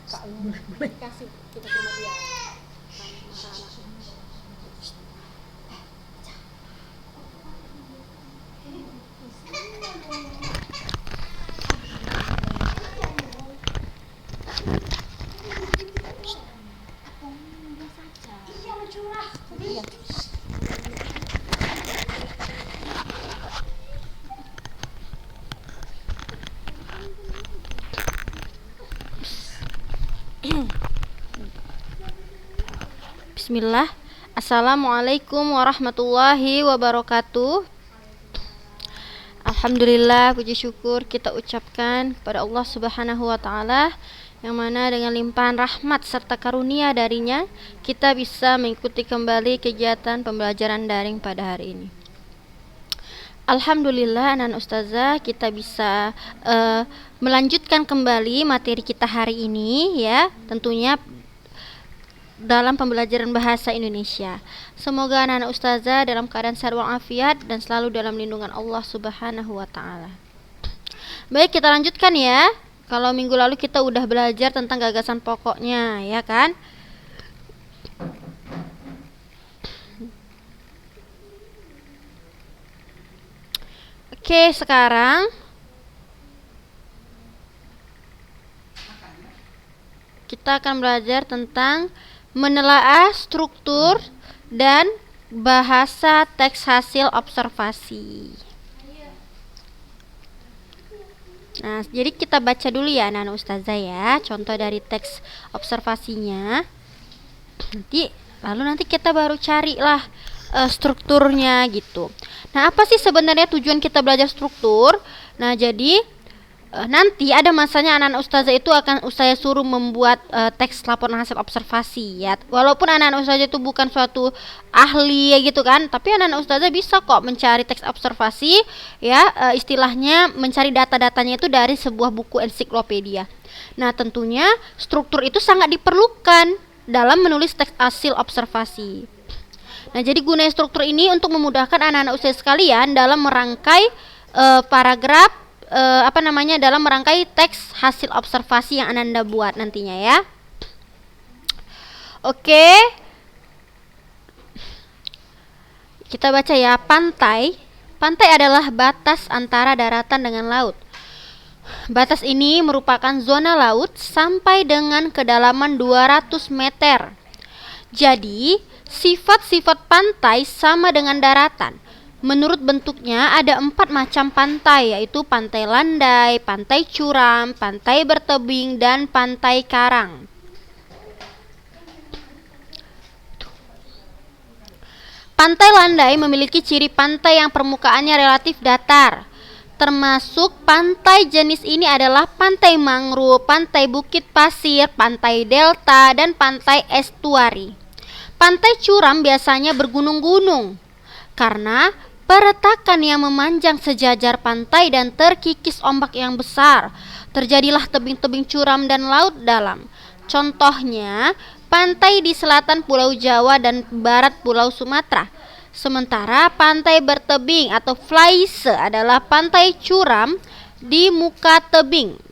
Kak boleh kasih kita cuma dia anak-anaknya. Iya. Bismillah. Assalamualaikum warahmatullahi wabarakatuh. Alhamdulillah, puji syukur kita ucapkan kepada Allah Subhanahu wa taala yang mana dengan limpahan rahmat serta karunia darinya kita bisa mengikuti kembali kegiatan pembelajaran daring pada hari ini. Alhamdulillah anak-anak ustazah kita bisa melanjutkan kembali materi kita hari ini ya, tentunya dalam pembelajaran bahasa Indonesia. Semoga anak-anak ustazah dalam keadaan sehat walafiat dan selalu dalam lindungan Allah Subhanahu wa taala. Baik, kita lanjutkan ya. Kalau minggu lalu kita udah belajar tentang gagasan pokoknya, ya kan? Oke, sekarang kita akan belajar tentang menelaah struktur dan bahasa teks hasil observasi. Nah, jadi kita baca dulu ya anak-anak ustazah ya, contoh dari teks observasinya. Lalu nanti kita baru carilah strukturnya gitu. Nah, apa sih sebenarnya tujuan kita belajar struktur? Nah, jadi nanti ada masanya anak-anak ustazah itu akan saya suruh membuat teks laporan hasil observasi ya. Walaupun anak-anak ustazah itu bukan suatu ahli ya gitu kan, tapi anak-anak ustazah bisa kok mencari teks observasi ya, istilahnya mencari data-datanya itu dari sebuah buku ensiklopedia. Nah, tentunya struktur itu sangat diperlukan dalam menulis teks hasil observasi. Nah, jadi gunanya struktur ini untuk memudahkan anak-anak ustazah sekalian dalam merangkai paragraf dalam merangkai teks hasil observasi yang Anda buat nantinya ya. Oke. Kita baca ya, pantai. Pantai adalah batas antara daratan dengan laut. Batas ini merupakan zona laut sampai dengan kedalaman 200 meter. Jadi, sifat-sifat pantai sama dengan daratan. Menurut bentuknya ada 4 macam pantai, yaitu pantai landai, pantai curam, pantai bertebing, dan pantai karang. Pantai landai memiliki ciri pantai yang permukaannya relatif datar. Termasuk pantai jenis ini adalah pantai mangrove, pantai bukit pasir, pantai delta, dan pantai estuari. Pantai curam biasanya bergunung-gunung karena peretakan yang memanjang sejajar pantai dan terkikis ombak yang besar. Terjadilah tebing-tebing curam dan laut dalam. Contohnya, pantai di selatan Pulau Jawa dan barat Pulau Sumatera. Sementara pantai bertebing atau flyse adalah pantai curam di muka tebing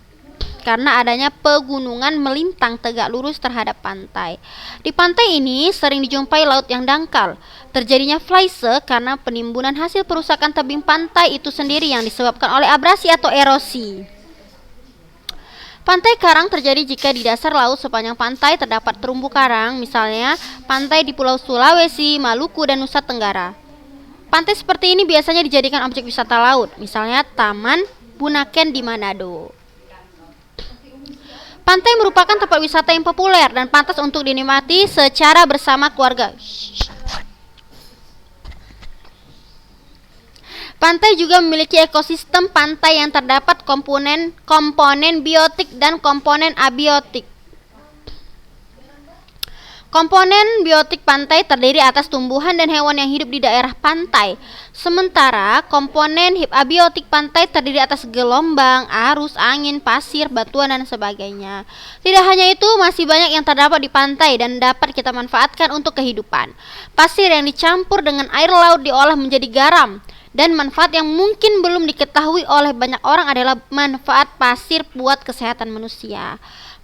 karena adanya pegunungan melintang tegak lurus terhadap pantai. Di pantai ini sering dijumpai laut yang dangkal. Terjadinya flyse karena penimbunan hasil perusakan tebing pantai itu sendiri yang disebabkan oleh abrasi atau erosi. Pantai karang terjadi jika di dasar laut sepanjang pantai terdapat terumbu karang, misalnya pantai di Pulau Sulawesi, Maluku, dan Nusa Tenggara. Pantai seperti ini biasanya dijadikan objek wisata laut, misalnya Taman Bunaken di Manado. Pantai merupakan tempat wisata yang populer dan pantas untuk dinikmati secara bersama keluarga. Pantai juga memiliki ekosistem pantai yang terdapat komponen biotik dan komponen abiotik. Komponen biotik pantai terdiri atas tumbuhan dan hewan yang hidup di daerah pantai. Sementara komponen abiotik pantai terdiri atas gelombang, arus, angin, pasir, batuan, dan sebagainya. Tidak hanya itu, masih banyak yang terdapat di pantai dan dapat kita manfaatkan untuk kehidupan. Pasir yang dicampur dengan air laut diolah menjadi garam. Dan manfaat yang mungkin belum diketahui oleh banyak orang adalah manfaat pasir buat kesehatan manusia.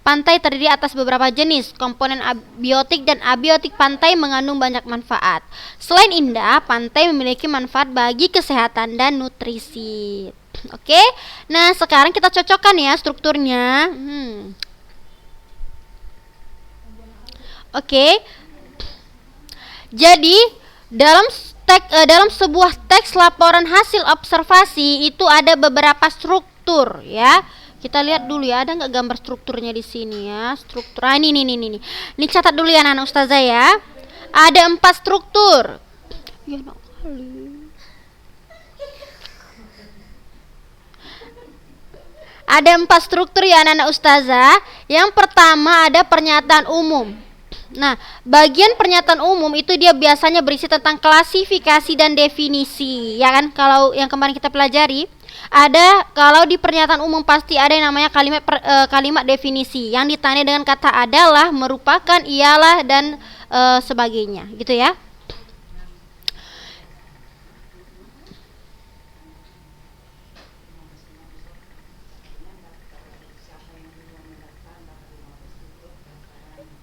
Pantai terdiri atas beberapa jenis, komponen biotik dan abiotik pantai mengandung banyak manfaat. Selain indah, pantai memiliki manfaat bagi kesehatan dan nutrisi. Oke, nah sekarang kita cocokkan ya strukturnya. Oke, jadi dalam sebuah teks laporan hasil observasi itu ada beberapa struktur ya. Kita lihat dulu ya, ada nggak gambar strukturnya di sini ya? Struktur, ini. Ini catat dulu ya anak ustazah ya. Ada 4 struktur. Ya, ada 4 struktur ya anak ustazah. Yang pertama ada pernyataan umum. Nah, bagian pernyataan umum itu dia biasanya berisi tentang klasifikasi dan definisi, ya kan? Kalau yang kemarin kita pelajari, kalau di pernyataan umum pasti ada yang namanya kalimat definisi yang ditandai dengan kata adalah, merupakan, ialah dan sebagainya, gitu ya.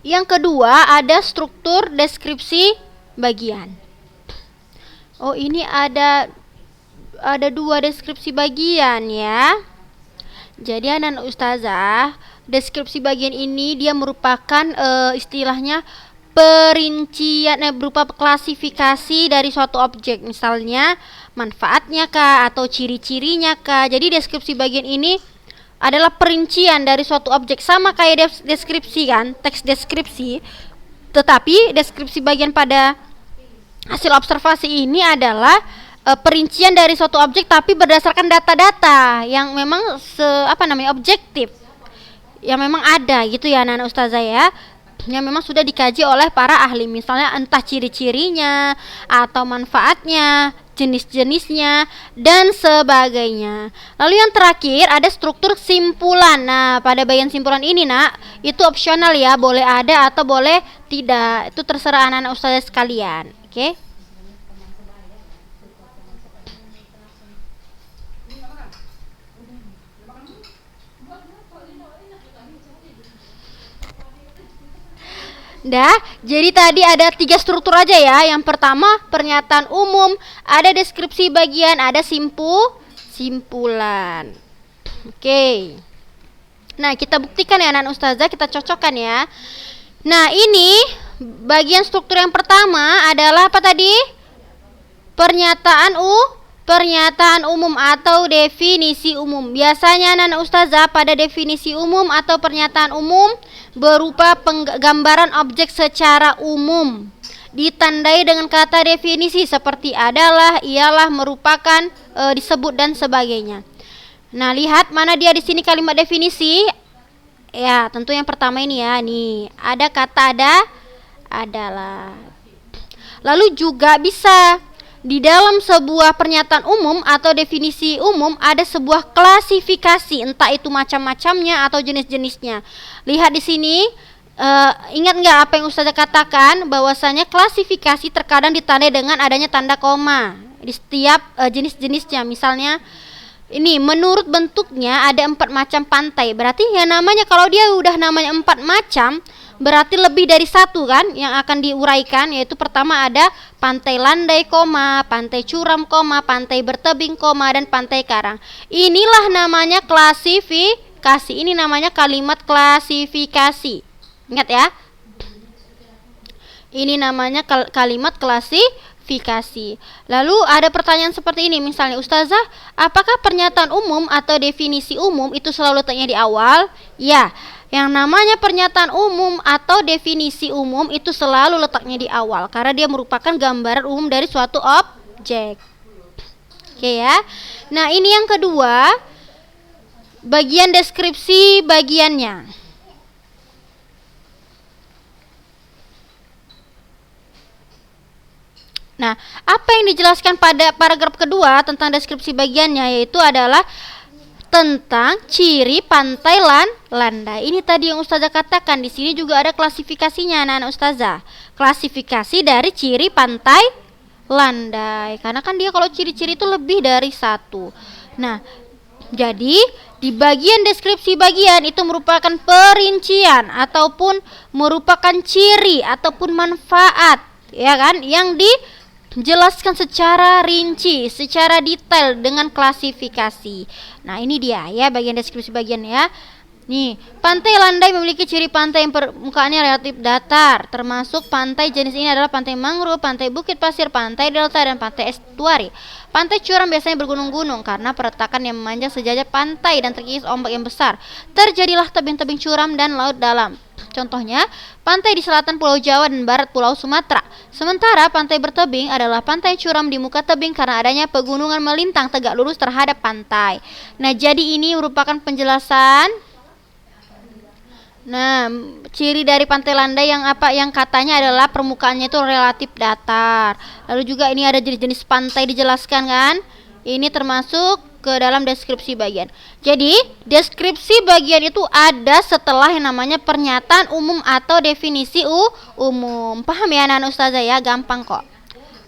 Yang kedua ada struktur deskripsi bagian. Oh, ini ada 2 deskripsi bagian ya. Jadi anak ustazah, deskripsi bagian ini dia merupakan istilahnya perincian berupa klasifikasi dari suatu objek, misalnya manfaatnya kah atau ciri-cirinya kah. Jadi deskripsi bagian ini adalah perincian dari suatu objek, sama kayak deskripsi kan, teks deskripsi. Tetapi deskripsi bagian pada hasil observasi ini adalah perincian dari suatu objek tapi berdasarkan data-data yang memang objektif, yang memang ada gitu ya anak ustazah ya, yang memang sudah dikaji oleh para ahli, misalnya entah ciri-cirinya atau manfaatnya, jenis-jenisnya dan sebagainya. Lalu yang terakhir ada struktur simpulan. Nah, pada bagian simpulan ini nak, itu opsional ya, boleh ada atau boleh tidak, itu terserah anak-anak ustazah sekalian. Oke. Jadi tadi ada 3 struktur aja ya. Yang pertama pernyataan umum, ada deskripsi bagian, ada simpulan. Oke. Nah, kita buktikan ya anak ustazah, kita cocokkan ya. Nah, ini bagian struktur yang pertama adalah apa tadi? Pernyataan umum atau definisi umum. Biasanya anak ustazah pada definisi umum atau pernyataan umum berupa penggambaran objek secara umum, ditandai dengan kata definisi seperti adalah, ialah, merupakan, disebut dan sebagainya. Nah, lihat mana dia di sini kalimat definisi. Ya, tentu yang pertama ini ya. Nih, ada kata adalah. Lalu juga bisa di dalam sebuah pernyataan umum atau definisi umum ada sebuah klasifikasi, entah itu macam-macamnya atau jenis-jenisnya. Lihat di sini, ingat nggak apa yang ustazah katakan, bahwasanya klasifikasi terkadang ditandai dengan adanya tanda koma di setiap jenis-jenisnya. Misalnya ini menurut bentuknya ada 4 macam pantai, berarti ya namanya kalau dia udah namanya 4 macam berarti lebih dari 1 kan yang akan diuraikan, yaitu pertama ada pantai landai, pantai curam, pantai bertebing, dan pantai karang. Inilah namanya klasifikasi. Ini namanya kalimat klasifikasi. Ingat ya. Ini namanya kalimat klasifikasi. Lalu ada pertanyaan seperti ini, misalnya, ustazah, apakah pernyataan umum atau definisi umum itu selalu letaknya di awal? Ya. Yang namanya pernyataan umum atau definisi umum itu selalu letaknya di awal karena dia merupakan gambaran umum dari suatu objek. Oke ya. Nah, ini yang kedua, bagian deskripsi bagiannya. Nah, apa yang dijelaskan pada paragraf kedua tentang deskripsi bagiannya, yaitu adalah tentang ciri pantai landai. Ini tadi yang ustazah katakan, di sini juga ada klasifikasinya anak-anak ustazah. Klasifikasi dari ciri pantai landai. Karena kan dia kalau ciri-ciri itu lebih dari 1. Nah, Jadi, di bagian deskripsi bagian itu merupakan perincian ataupun merupakan ciri ataupun manfaat, ya kan, yang dijelaskan secara rinci, secara detail dengan klasifikasi. Nah, ini dia ya bagian deskripsi bagian ya. Nih, pantai landai memiliki ciri pantai yang permukaannya relatif datar, termasuk pantai jenis ini adalah pantai mangrove, pantai bukit pasir, pantai delta, dan pantai estuari. Pantai curam biasanya bergunung-gunung karena peretakan yang memanjang sejajar pantai dan terkikis ombak yang besar. Terjadilah tebing-tebing curam dan laut dalam. Contohnya, pantai di selatan Pulau Jawa dan barat Pulau Sumatera. Sementara pantai bertebing adalah pantai curam di muka tebing karena adanya pegunungan melintang tegak lurus terhadap pantai. Nah, jadi ini merupakan penjelasan. Nah, ciri dari pantai landai yang katanya adalah permukaannya itu relatif datar. Lalu juga ini ada jenis-jenis pantai dijelaskan kan? Ini termasuk ke dalam deskripsi bagian. Jadi, deskripsi bagian itu ada setelah yang namanya pernyataan umum atau definisi umum. Paham ya anak-anak ustazah ya? Gampang kok.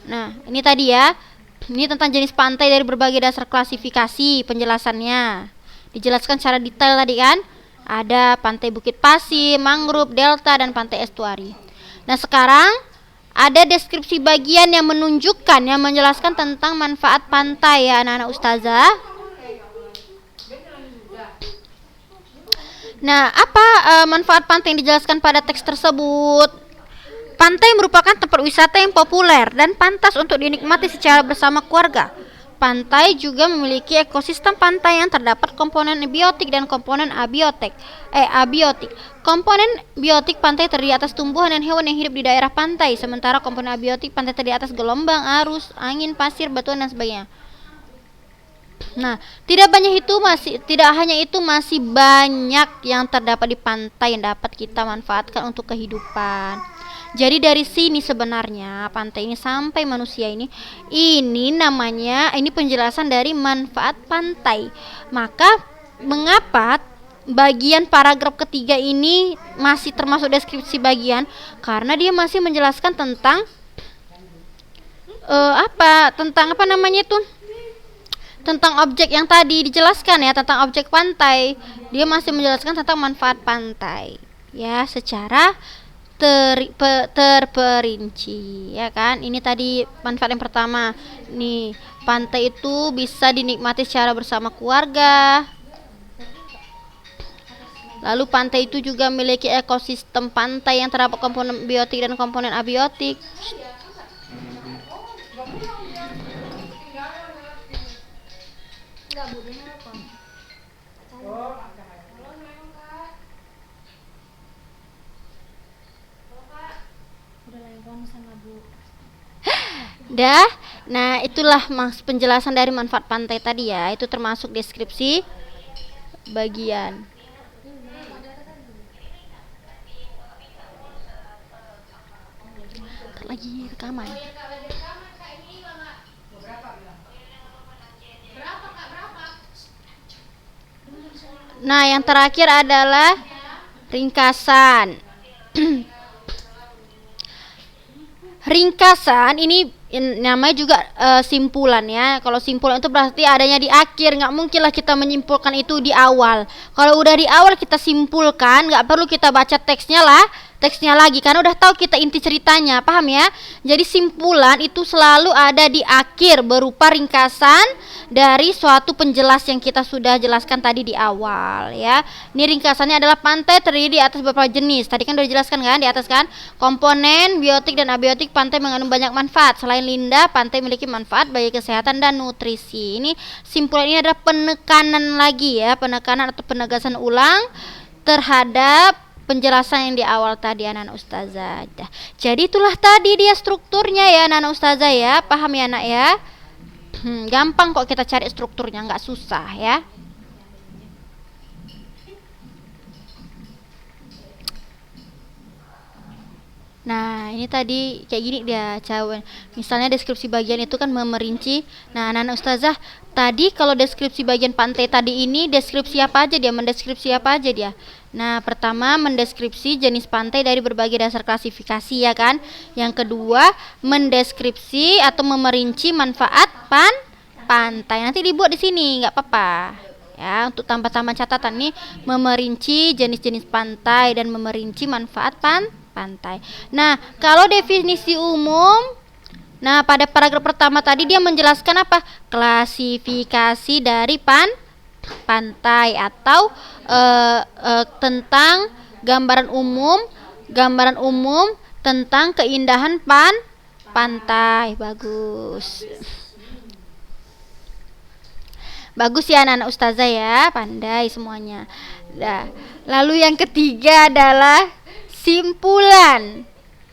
Nah, ini tadi ya. Ini tentang jenis pantai dari berbagai dasar klasifikasi penjelasannya. Dijelaskan secara detail tadi kan? Ada pantai bukit pasir, mangrove, delta, dan pantai estuari. Nah, sekarang ada deskripsi bagian yang menunjukkan, yang menjelaskan tentang manfaat pantai ya anak-anak ustazah. Nah, apa manfaat pantai yang dijelaskan pada teks tersebut? Pantai merupakan tempat wisata yang populer dan pantas untuk dinikmati secara bersama keluarga. Pantai juga memiliki ekosistem pantai yang terdapat komponen biotik dan komponen abiotik. Komponen biotik pantai terdiri atas tumbuhan dan hewan yang hidup di daerah pantai, sementara komponen abiotik pantai terdiri atas gelombang, arus, angin, pasir, batuan dan sebagainya. Nah, tidak hanya itu masih banyak yang terdapat di pantai yang dapat kita manfaatkan untuk kehidupan. Jadi dari sini sebenarnya pantai ini sampai manusia ini penjelasan dari manfaat pantai. Maka mengapa bagian paragraf ketiga ini masih termasuk deskripsi bagian? Karena dia masih menjelaskan tentang tentang objek yang tadi dijelaskan ya, tentang objek pantai. Dia masih menjelaskan tentang manfaat pantai ya secara terperinci ya kan. Ini tadi manfaat yang pertama nih, pantai itu bisa dinikmati secara bersama keluarga. Lalu pantai itu juga memiliki ekosistem pantai yang terdapat komponen biotik dan komponen abiotik. Nah itulah penjelasan dari manfaat pantai tadi ya. Itu termasuk deskripsi bagian. Lagi rekaman. Nah yang terakhir adalah ringkasan. Ringkasan ini namanya juga simpulan ya. Kalau simpulan itu berarti adanya di akhir, nggak mungkin lah kita menyimpulkan itu di awal. Kalau udah di awal kita simpulkan, nggak perlu kita baca teksnya lagi karena udah tahu kita inti ceritanya, paham ya? Jadi simpulan itu selalu ada di akhir berupa ringkasan dari suatu penjelas yang kita sudah jelaskan tadi di awal ya. Ini ringkasannya adalah pantai terdiri di atas beberapa jenis. Tadi kan udah dijelaskan kan di atas kan? Komponen biotik dan abiotik pantai mengandung banyak manfaat. Selain lidah, pantai memiliki manfaat bagi kesehatan dan nutrisi. Ini simpulan ini adalah penekanan lagi ya, penekanan atau penegasan ulang terhadap penjelasan yang di awal tadi anak-anak ustazah. Jadi itulah tadi dia strukturnya ya anak-anak ustazah ya. Paham ya anak ya? Gampang kok kita cari strukturnya, nggak susah ya. Nah ini tadi kayak gini dia cawan. Misalnya deskripsi bagian itu kan memerinci. Nah anak-anak ustazah tadi kalau deskripsi bagian pantai tadi ini deskripsi apa aja dia, mendeskripsi apa aja dia. Nah pertama mendeskripsi jenis pantai dari berbagai dasar klasifikasi ya kan. Yang kedua mendeskripsi atau memerinci manfaat pantai. Nanti dibuat di sini nggak apa-apa Ya, untuk tambah-tambah catatan nih, memerinci jenis-jenis pantai dan memerinci manfaat pantai. Nah, kalau definisi umum, nah pada paragraf pertama tadi dia menjelaskan apa? Klasifikasi dari pantai atau tentang gambaran umum tentang keindahan pantai. Bagus ya anak-anak ustazah ya, pandai semuanya. Nah, lalu yang ketiga adalah simpulan.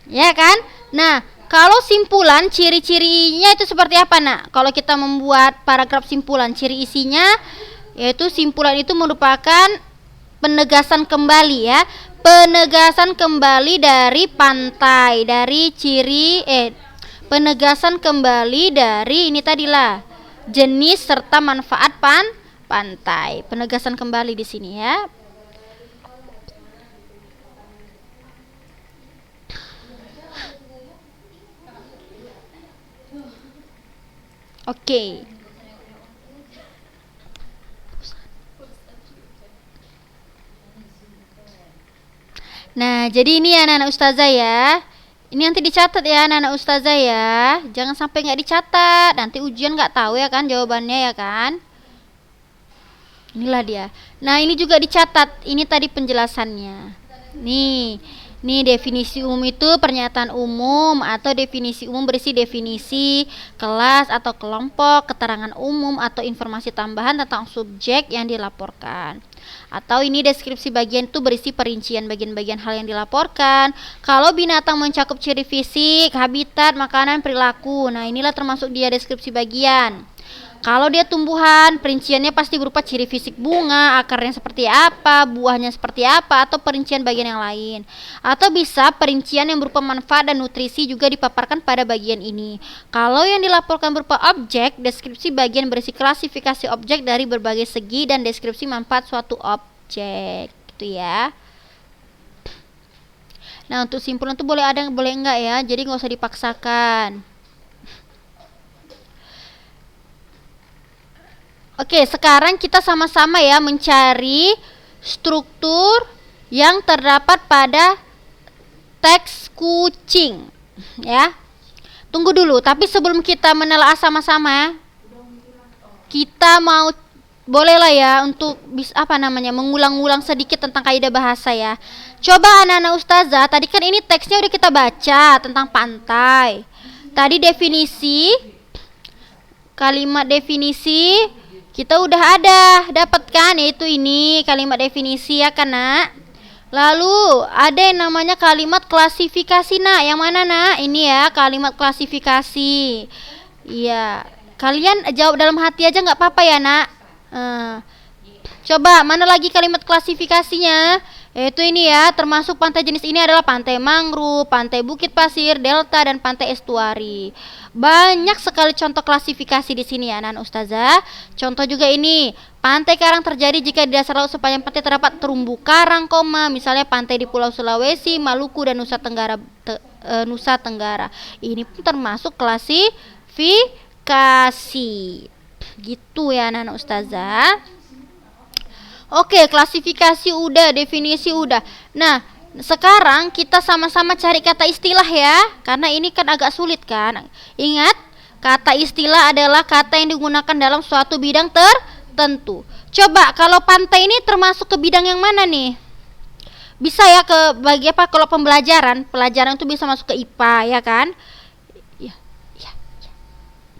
Ya kan? Nah, kalau simpulan ciri-cirinya itu seperti apa, Nak? Kalau kita membuat paragraf simpulan, ciri isinya yaitu simpulan itu merupakan penegasan kembali ya. Penegasan kembali dari pantai, dari penegasan kembali dari ini tadilah jenis serta manfaat pantai. Penegasan kembali di sini ya. Oke. Nah, jadi ini ya anak-anak ustazah ya. Ini nanti dicatat ya anak-anak ustazah ya. Jangan sampai nggak dicatat. Nanti ujian nggak tahu ya kan jawabannya ya kan. Inilah dia. Nah, ini juga dicatat. Ini tadi penjelasannya. Nih definisi umum itu pernyataan umum atau definisi umum berisi definisi, kelas atau kelompok, keterangan umum atau informasi tambahan tentang subjek yang dilaporkan. Atau ini deskripsi bagian itu berisi perincian bagian-bagian hal yang dilaporkan. Kalau binatang mencakup ciri fisik, habitat, makanan, perilaku. Nah, inilah termasuk dia deskripsi bagian. Kalau dia tumbuhan, perinciannya pasti berupa ciri fisik bunga, akarnya seperti apa, buahnya seperti apa, atau perincian bagian yang lain. Atau bisa perincian yang berupa manfaat dan nutrisi juga dipaparkan pada bagian ini. Kalau yang dilaporkan berupa objek, deskripsi bagian berisi klasifikasi objek dari berbagai segi dan deskripsi manfaat suatu objek. Gitu ya. Nah, untuk simpulan itu boleh ada, boleh enggak ya, jadi nggak usah dipaksakan. Oke, sekarang kita sama-sama ya mencari struktur yang terdapat pada teks kucing ya. Tunggu dulu, tapi sebelum kita menelaah sama-sama, kita mau bolehlah ya untuk mengulang-ulang sedikit tentang kaidah bahasa ya. Coba anak-anak ustazah, tadi kan ini teksnya udah kita baca tentang pantai. Tadi definisi, kalimat definisi kita udah ada dapatkan, yaitu ini kalimat definisi ya kan Nak. Lalu ada yang namanya kalimat klasifikasi Nak. Yang mana Nak? Ini ya kalimat klasifikasi. Iya, kalian jawab dalam hati aja nggak apa-apa ya Nak. Coba mana lagi kalimat klasifikasinya? Yaitu ini ya, termasuk pantai jenis ini adalah pantai mangrove, pantai bukit pasir, delta, dan pantai estuari. Banyak sekali contoh klasifikasi di sini ya anak ustazah. Contoh juga ini, pantai karang terjadi jika di dasar laut sepanjang pantai terdapat terumbu karang, misalnya pantai di Pulau Sulawesi, Maluku, dan Nusa Tenggara. Ini pun termasuk klasifikasi. Gitu ya anak ustazah. Oke, klasifikasi udah, definisi udah. Nah, sekarang kita sama-sama cari kata istilah ya, karena ini kan agak sulit kan. Ingat, kata istilah adalah kata yang digunakan dalam suatu bidang tertentu. Coba kalau pantai ini termasuk ke bidang yang mana nih? Bisa ya ke bagi apa? Kalau pelajaran itu bisa masuk ke IPA ya kan? Ya.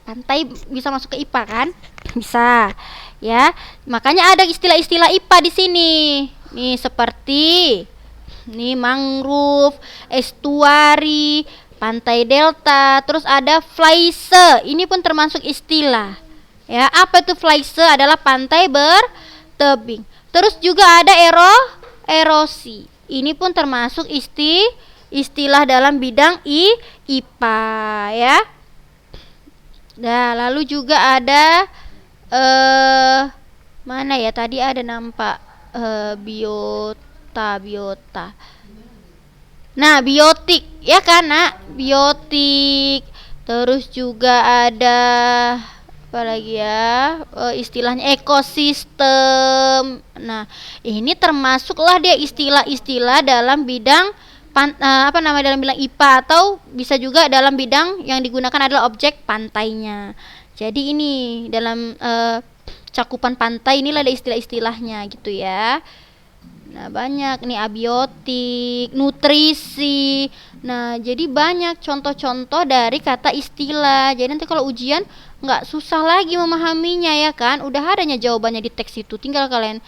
Pantai bisa masuk ke IPA kan? Bisa. Ya, makanya ada istilah-istilah IPA di sini. Nih seperti mangrove, estuari, pantai delta, terus ada flyse. Ini pun termasuk istilah. Ya, apa itu flyse? Adalah pantai bertebing. Terus juga ada erosi. Ini pun termasuk istilah dalam bidang IPA ya. Nah, lalu juga ada mana ya tadi ada nampak biota. Nah, biotik ya kan Nak? Biotik. Terus juga ada Apalagi ya, istilahnya ekosistem. Nah, ini termasuklah dia istilah-istilah dalam bidang dalam bidang IPA, atau bisa juga dalam bidang yang digunakan adalah objek pantainya. Jadi ini dalam cakupan pantai inilah ada istilah-istilahnya gitu ya. Nah, banyak nih, abiotik, nutrisi. Nah, jadi banyak contoh-contoh dari kata istilah. Jadi nanti kalau ujian nggak susah lagi memahaminya ya kan. Udah adanya jawabannya di teks itu, tinggal kalian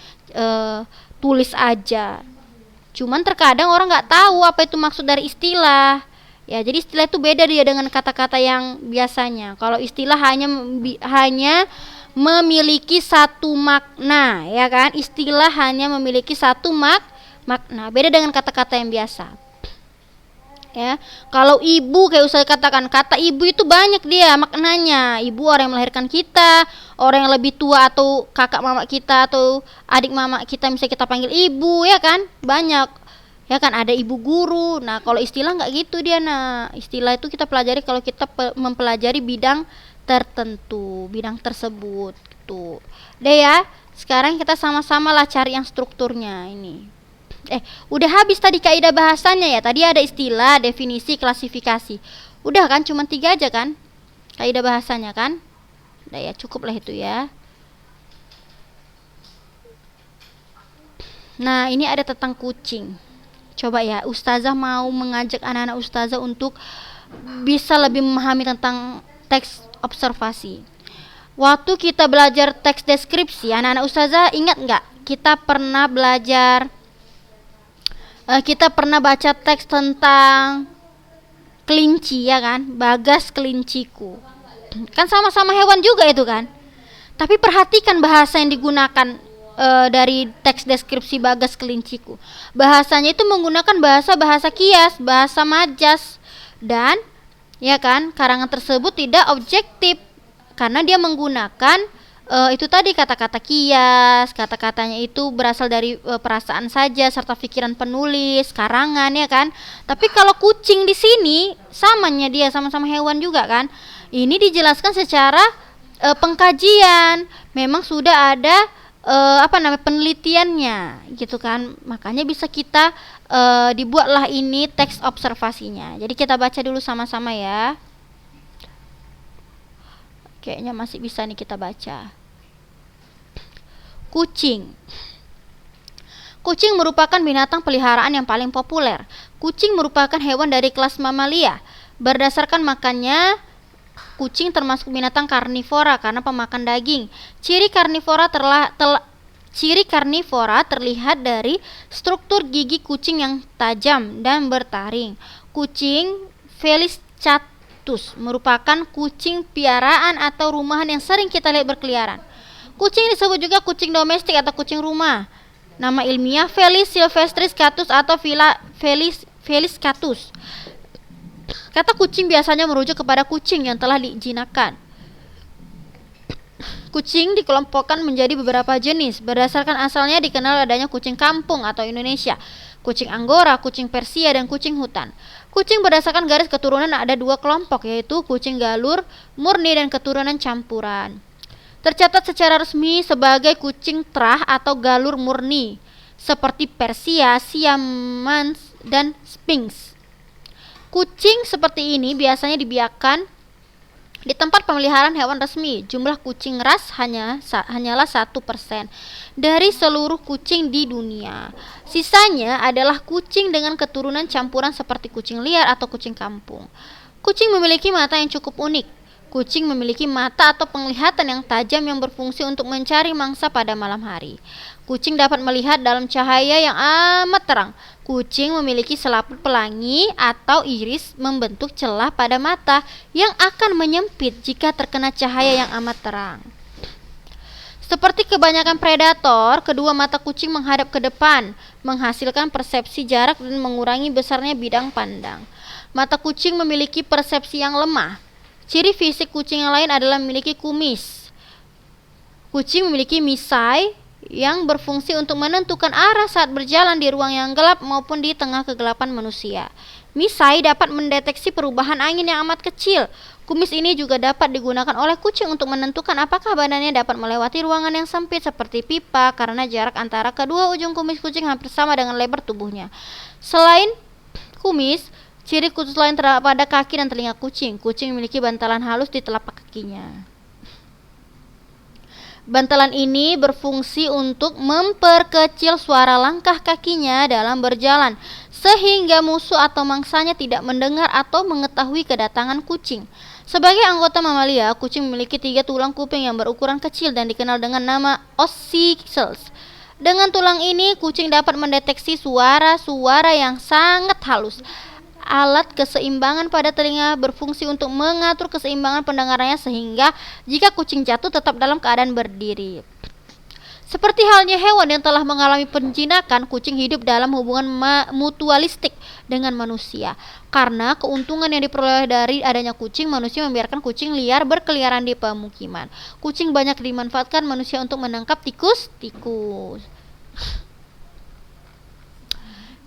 tulis aja. Cuman terkadang orang nggak tahu apa itu maksud dari istilah. Ya, jadi istilah itu beda dia dengan kata-kata yang biasanya. Kalau istilah hanya memiliki satu makna, ya kan? Istilah hanya memiliki satu makna. Beda dengan kata-kata yang biasa. Ya, kalau ibu, kayak usah katakan, kata ibu itu banyak dia maknanya. Ibu orang yang melahirkan kita, orang yang lebih tua atau kakak mama kita atau adik mama kita, misalnya kita panggil ibu, ya kan? Banyak. Ya kan, ada ibu guru. Nah, kalau istilah nggak gitu dia. Nah, istilah itu kita pelajari kalau kita mempelajari bidang tertentu, bidang tersebut gitu. Deh ya, sekarang kita sama-sama lah cari yang strukturnya ini. Udah habis tadi kaidah bahasanya ya. Tadi ada istilah, definisi, klasifikasi. Udah kan, cuma 3 aja kan kaidah bahasanya kan. Udah ya, cukup lah itu ya. Nah, ini ada tentang kucing. Coba ya, ustazah mau mengajak anak-anak ustazah untuk bisa lebih memahami tentang teks observasi. Waktu kita belajar teks deskripsi, anak-anak ustazah ingat nggak? Kita pernah belajar, kita pernah baca teks tentang kelinci ya kan? Bagas kelinciku. Kan sama-sama hewan juga itu kan? Tapi perhatikan bahasa yang digunakan dari teks deskripsi Bagas kelinciku. Bahasanya itu menggunakan bahasa kias, bahasa majas, dan ya kan, karangan tersebut tidak objektif karena dia menggunakan itu tadi kata-kata kias. Kata-katanya itu berasal dari perasaan saja serta pikiran penulis, karangan ya kan. Tapi kalau kucing di sini samanya dia sama-sama hewan juga kan. Ini dijelaskan secara pengkajian. Memang sudah ada penelitiannya gitu kan. Makanya bisa kita dibuatlah ini teks observasinya. Jadi kita baca dulu sama-sama ya. Kayaknya masih bisa nih kita baca. Kucing. Kucing merupakan binatang peliharaan yang paling populer. Kucing merupakan hewan dari kelas mamalia. Berdasarkan makannya, kucing termasuk binatang karnivora karena pemakan daging. Ciri karnivora terlihat dari struktur gigi kucing yang tajam dan bertaring. Kucing Felis catus merupakan kucing piaraan atau rumahan yang sering kita lihat berkeliaran. Kucing disebut juga kucing domestik atau kucing rumah. Nama ilmiah Felis silvestris catus atau Felis catus. Kata kucing biasanya merujuk kepada kucing yang telah dijinakkan. Kucing dikelompokkan menjadi beberapa jenis. Berdasarkan asalnya dikenal adanya kucing kampung atau Indonesia, kucing Anggora, kucing Persia, dan kucing hutan. Kucing berdasarkan garis keturunan ada 2 kelompok, yaitu kucing galur murni dan keturunan campuran. Tercatat secara resmi sebagai kucing terah atau galur murni, seperti Persia, Siamans, dan Sphinx. Kucing seperti ini biasanya dibiarkan di tempat pemeliharaan hewan resmi. Jumlah kucing ras hanyalah 1% dari seluruh kucing di dunia. Sisanya adalah kucing dengan keturunan campuran seperti kucing liar atau kucing kampung. Kucing memiliki mata yang cukup unik. Kucing memiliki mata atau penglihatan yang tajam yang berfungsi untuk mencari mangsa pada malam hari. Kucing dapat melihat dalam cahaya yang amat terang. Kucing memiliki selaput pelangi atau iris membentuk celah pada mata yang akan menyempit jika terkena cahaya yang amat terang. Seperti kebanyakan predator, kedua mata kucing menghadap ke depan, menghasilkan persepsi jarak dan mengurangi besarnya bidang pandang. Mata kucing memiliki persepsi yang lemah. Ciri fisik kucing yang lain adalah memiliki kumis. Kucing memiliki misai yang berfungsi untuk menentukan arah saat berjalan di ruang yang gelap maupun di tengah kegelapan manusia. Misai dapat mendeteksi perubahan angin yang amat kecil. Kumis ini juga dapat digunakan oleh kucing untuk menentukan apakah badannya dapat melewati ruangan yang sempit seperti pipa karena jarak antara kedua ujung kumis kucing hampir sama dengan lebar tubuhnya. Selain kumis, ciri khusus lain terdapat pada kaki dan telinga kucing. Kucing memiliki bantalan halus di telapak kakinya. Bantalan ini berfungsi untuk memperkecil suara langkah kakinya dalam berjalan, sehingga musuh atau mangsanya tidak mendengar atau mengetahui kedatangan kucing. Sebagai anggota mamalia, kucing memiliki 3 tulang kuping yang berukuran kecil dan dikenal dengan nama ossicles. Dengan tulang ini, kucing dapat mendeteksi suara-suara yang sangat halus. Alat keseimbangan pada telinga berfungsi untuk mengatur keseimbangan pendengarannya sehingga jika kucing jatuh tetap dalam keadaan berdiri. Seperti halnya hewan yang telah mengalami penjinakan, kucing hidup dalam hubungan mutualistik dengan manusia. Karena keuntungan yang diperoleh dari adanya kucing, manusia membiarkan kucing liar berkeliaran di pemukiman. Kucing banyak dimanfaatkan manusia untuk menangkap tikus-tikus.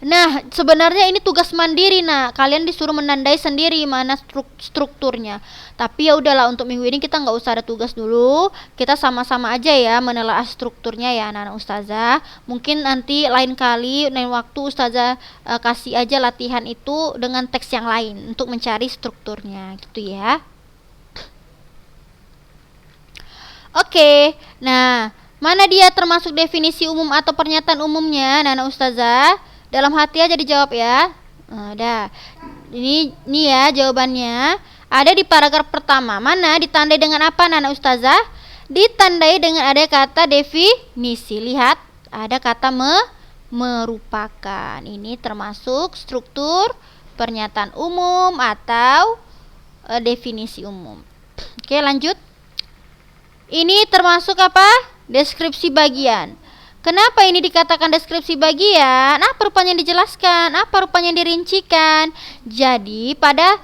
Nah, sebenarnya ini tugas mandiri. Nah, kalian disuruh menandai sendiri mana strukturnya. Tapi ya udahlah, untuk minggu ini kita nggak usah ada tugas dulu. Kita sama-sama aja ya menelaah strukturnya ya, anak-anak ustazah. Mungkin nanti lain kali, lain waktu ustazah kasih aja latihan itu dengan teks yang lain untuk mencari strukturnya, gitu ya. Oke, nah mana dia termasuk definisi umum atau pernyataan umumnya, anak-anak ustazah? Dalam hati aja dijawab ya. Nah, ini ya jawabannya. Ada di paragraf pertama. Mana ditandai dengan apa, Nana Ustazah? Ditandai dengan ada kata definisi. Lihat, ada kata merupakan. Ini termasuk struktur pernyataan umum atau definisi umum. Oke, lanjut. Ini termasuk apa? Deskripsi bagian. Kenapa ini dikatakan deskripsi bagian? Apa rupanya yang dijelaskan? Apa rupanya yang dirincikan? Jadi pada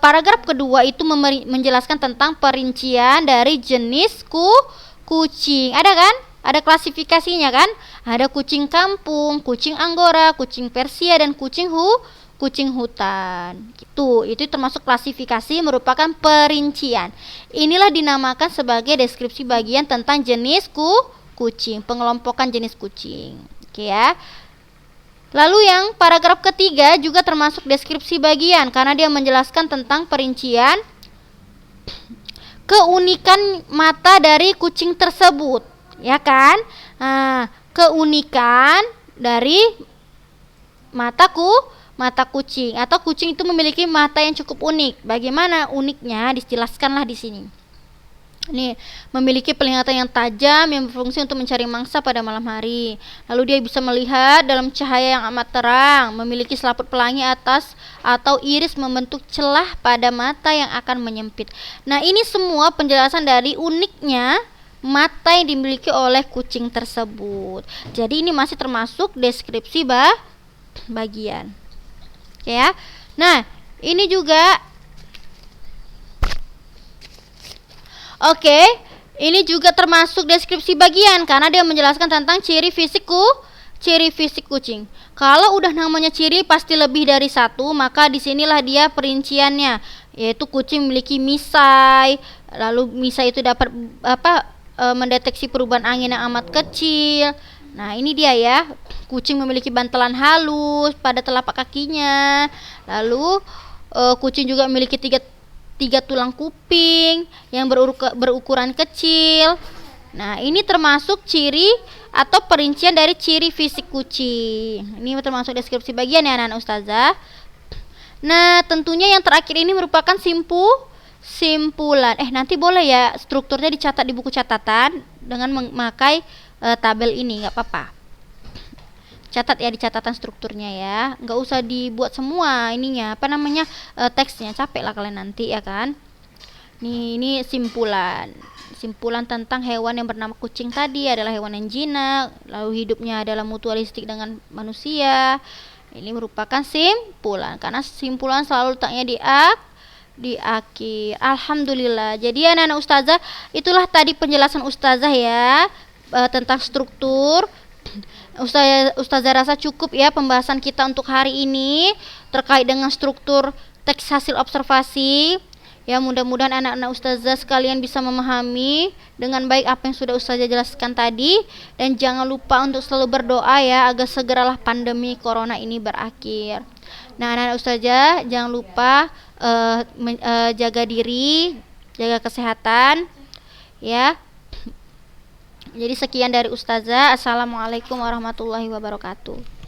paragraf kedua itu menjelaskan tentang perincian dari jenis kucing. Ada kan? Ada klasifikasinya kan? Ada kucing kampung, kucing Anggora, kucing Persia, dan kucing hutan. Itu termasuk klasifikasi, merupakan perincian. Inilah dinamakan sebagai deskripsi bagian tentang jenis kucing, pengelompokan jenis kucing. Oke ya. Lalu yang paragraf ketiga juga termasuk deskripsi bagian karena dia menjelaskan tentang perincian keunikan mata dari kucing tersebut, ya kan? Nah, keunikan dari mata kucing atau kucing itu memiliki mata yang cukup unik. Bagaimana uniknya? Dijelaskanlah di sini. Nih, memiliki penglihatan yang tajam yang berfungsi untuk mencari mangsa pada malam hari. Lalu dia bisa melihat dalam cahaya yang amat terang, memiliki selaput pelangi atas atau iris membentuk celah pada mata yang akan menyempit. Nah, ini semua penjelasan dari uniknya mata yang dimiliki oleh kucing tersebut. Jadi ini masih termasuk deskripsi bagian. Oke ya. Nah, ini juga ini juga termasuk deskripsi bagian karena dia menjelaskan tentang ciri fisik kucing. Kalau udah namanya ciri pasti lebih dari satu, maka disinilah dia perinciannya, yaitu kucing memiliki misai. Lalu misai itu dapat mendeteksi perubahan angin yang amat kecil. Nah, ini dia ya. Kucing memiliki bantalan halus pada telapak kakinya. Lalu kucing juga memiliki tiga tulang kuping yang berukuran kecil. Nah, ini termasuk ciri atau perincian dari ciri fisik kucing. Ini termasuk deskripsi bagian ya, anak ustazah. Nah, tentunya yang terakhir ini merupakan simpulan. Nanti boleh ya strukturnya dicatat di buku catatan dengan memakai tabel ini, nggak apa-apa. Catat ya di catatan strukturnya ya, nggak usah dibuat semua ininya teksnya, capek lah kalian nanti ya kan. Ini simpulan tentang hewan yang bernama kucing tadi adalah hewan yang jinak, lalu hidupnya adalah mutualistik dengan manusia. Ini merupakan simpulan karena simpulan selalu letaknya di akhir. Alhamdulillah. Jadi anak-anak ustazah, itulah tadi penjelasan ustazah ya tentang struktur. Ustazah rasa cukup ya pembahasan kita untuk hari ini terkait dengan struktur teks hasil observasi. Ya, mudah-mudahan anak-anak ustazah sekalian bisa memahami dengan baik apa yang sudah ustazah jelaskan tadi, dan jangan lupa untuk selalu berdoa ya agar segeralah pandemi corona ini berakhir. Nah, anak-anak ustazah jangan lupa jaga diri, jaga kesehatan ya. Jadi sekian dari ustazah. Assalamualaikum warahmatullahi wabarakatuh.